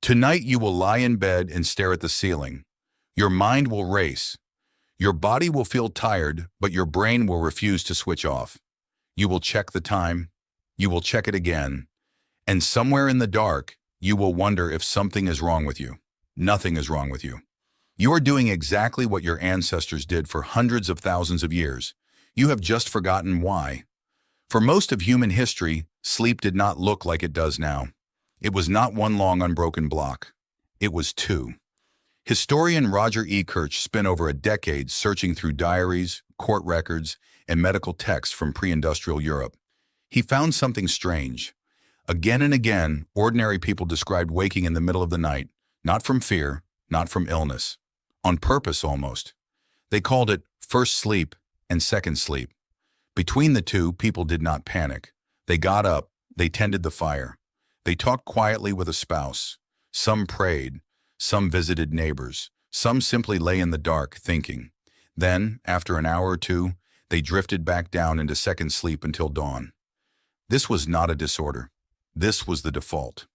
Tonight you will lie in bed and stare at the ceiling. Your mind will race. Your body will feel tired, but your brain will refuse to switch off. You will check the time. You will check it again. And somewhere in the dark, you will wonder if something is wrong with you. Nothing is wrong with you. You are doing exactly what your ancestors did for hundreds of thousands of years. You have just forgotten why. For most of human history, sleep did not look like it does now. It was not one long unbroken block. It was two. Historian Roger E. Kirch spent over a decade searching through diaries, court records, and medical texts from pre-industrial Europe. He found something strange. Again and again, ordinary people described waking in the middle of the night, not from fear, not from illness. On purpose almost. They called it first sleep and second sleep. Between the two, people did not panic. They got up, they tended the fire. They talked quietly with a spouse. Some prayed, some visited neighbors, some simply lay in the dark thinking. Then, after an hour or two, they drifted back down into second sleep until dawn. This was not a disorder. This was the default.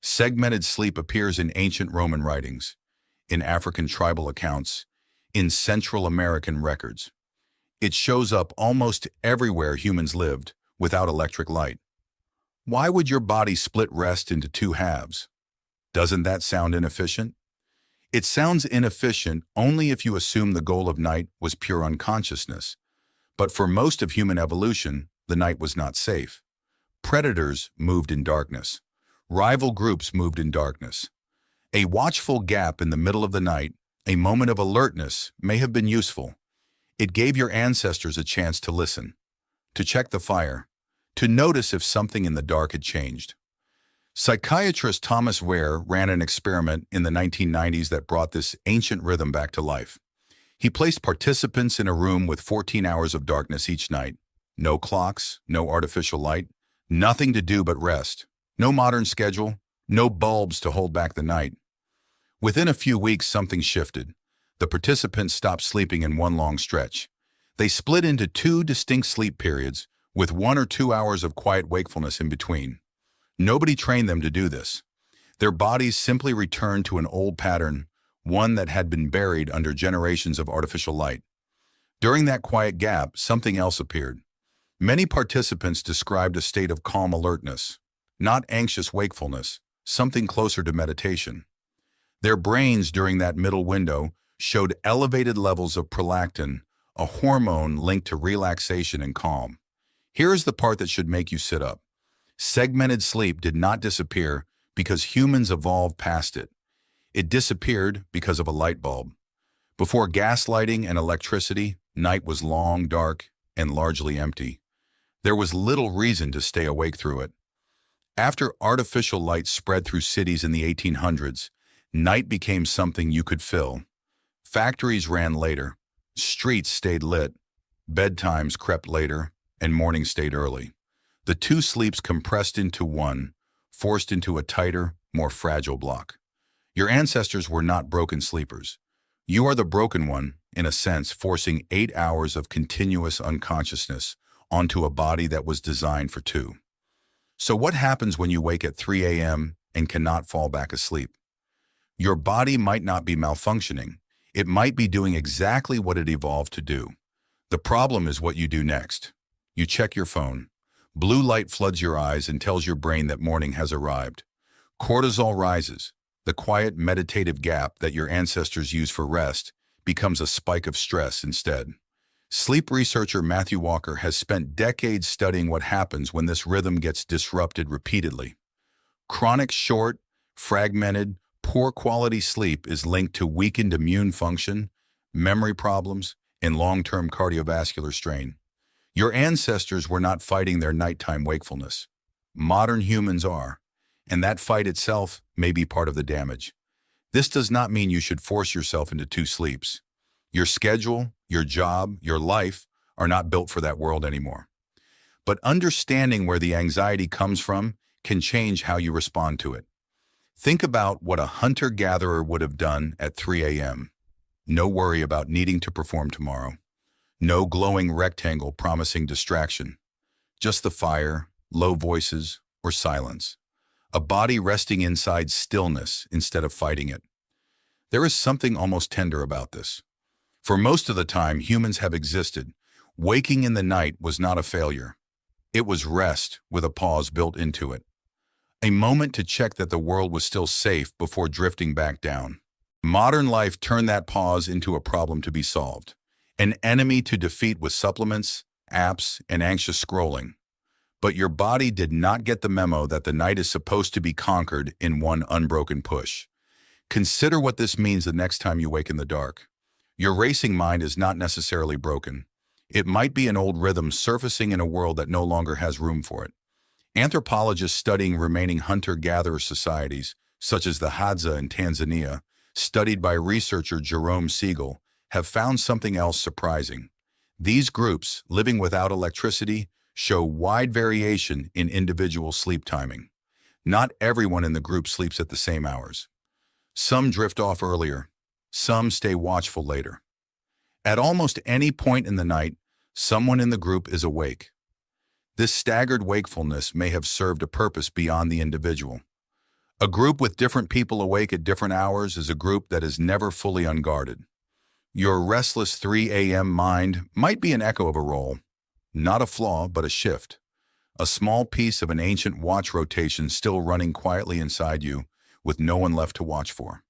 Segmented sleep appears in ancient Roman writings, in African tribal accounts, in Central American records. It shows up almost everywhere humans lived without electric light. Why would your body split rest into two halves? Doesn't that sound inefficient? It sounds inefficient only if you assume the goal of night was pure unconsciousness. But for most of human evolution, the night was not safe. Predators moved in darkness. Rival groups moved in darkness. A watchful gap in the middle of the night, a moment of alertness, may have been useful. It gave your ancestors a chance to listen, to check the fire, to notice if something in the dark had changed. Psychiatrist Thomas Ware ran an experiment in the 1990s that brought this ancient rhythm back to life. He placed participants in a room with 14 hours of darkness each night. No clocks, no artificial light, nothing to do but rest. No modern schedule, no bulbs to hold back the night. Within a few weeks, something shifted. The participants stopped sleeping in one long stretch. They split into two distinct sleep periods, with 1 or 2 hours of quiet wakefulness in between. Nobody trained them to do this. Their bodies simply returned to an old pattern, one that had been buried under generations of artificial light. During that quiet gap, something else appeared. Many participants described a state of calm alertness, not anxious wakefulness, something closer to meditation. Their brains during that middle window showed elevated levels of prolactin, a hormone linked to relaxation and calm. Here is the part that should make you sit up. Segmented sleep did not disappear because humans evolved past it. It disappeared because of a light bulb. Before gaslighting and electricity, night was long, dark, and largely empty. There was little reason to stay awake through it. After artificial light spread through cities in the 1800s, night became something you could fill. Factories ran later, streets stayed lit, bedtimes crept later, and morning stayed early. The two sleeps compressed into one, forced into a tighter, more fragile block. Your ancestors were not broken sleepers. You are the broken one, in a sense, forcing 8 hours of continuous unconsciousness onto a body that was designed for 2. So what happens when you wake at 3 a.m. and cannot fall back asleep? Your body might not be malfunctioning. It might be doing exactly what it evolved to do. The problem is what you do next. You check your phone. Blue light floods your eyes and tells your brain that morning has arrived. Cortisol rises. The quiet meditative gap that your ancestors used for rest becomes a spike of stress instead. Sleep researcher Matthew Walker has spent decades studying what happens when this rhythm gets disrupted repeatedly. Chronic, short, fragmented, poor quality sleep is linked to weakened immune function, memory problems, and long-term cardiovascular strain. Your ancestors were not fighting their nighttime wakefulness. Modern humans are, and that fight itself may be part of the damage. This does not mean you should force yourself into 2 sleeps. Your schedule, your job, your life are not built for that world anymore. But understanding where the anxiety comes from can change how you respond to it. Think about what a hunter-gatherer would have done at 3 a.m. No worry about needing to perform tomorrow. No glowing rectangle promising distraction. Just the fire, low voices, or silence. a body resting inside stillness instead of fighting it. There is something almost tender about this. For most of the time humans have existed, waking in the night was not a failure. It was rest with a pause built into it. A moment to check that the world was still safe before drifting back down. Modern life turned that pause into a problem to be solved, an enemy to defeat with supplements, apps, and anxious scrolling. But your body did not get the memo that the night is supposed to be conquered in one unbroken push. Consider what this means the next time you wake in the dark. Your racing mind is not necessarily broken. It might be an old rhythm surfacing in a world that no longer has room for it. Anthropologists studying remaining hunter-gatherer societies, such as the Hadza in Tanzania, studied by researcher Jerome Siegel, have found something else surprising. These groups, living without electricity, show wide variation in individual sleep timing. Not everyone in the group sleeps at the same hours. Some drift off earlier, some stay watchful later. At almost any point in the night, someone in the group is awake. This staggered wakefulness may have served a purpose beyond the individual. A group with different people awake at different hours is a group that is never fully unguarded. Your restless 3 a.m. mind might be an echo of a role, not a flaw, but a shift. A small piece of an ancient watch rotation still running quietly inside you with no one left to watch for.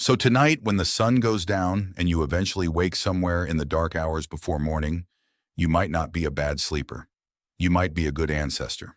So tonight, when the sun goes down and you eventually wake somewhere in the dark hours before morning, you might not be a bad sleeper. You might be a good ancestor.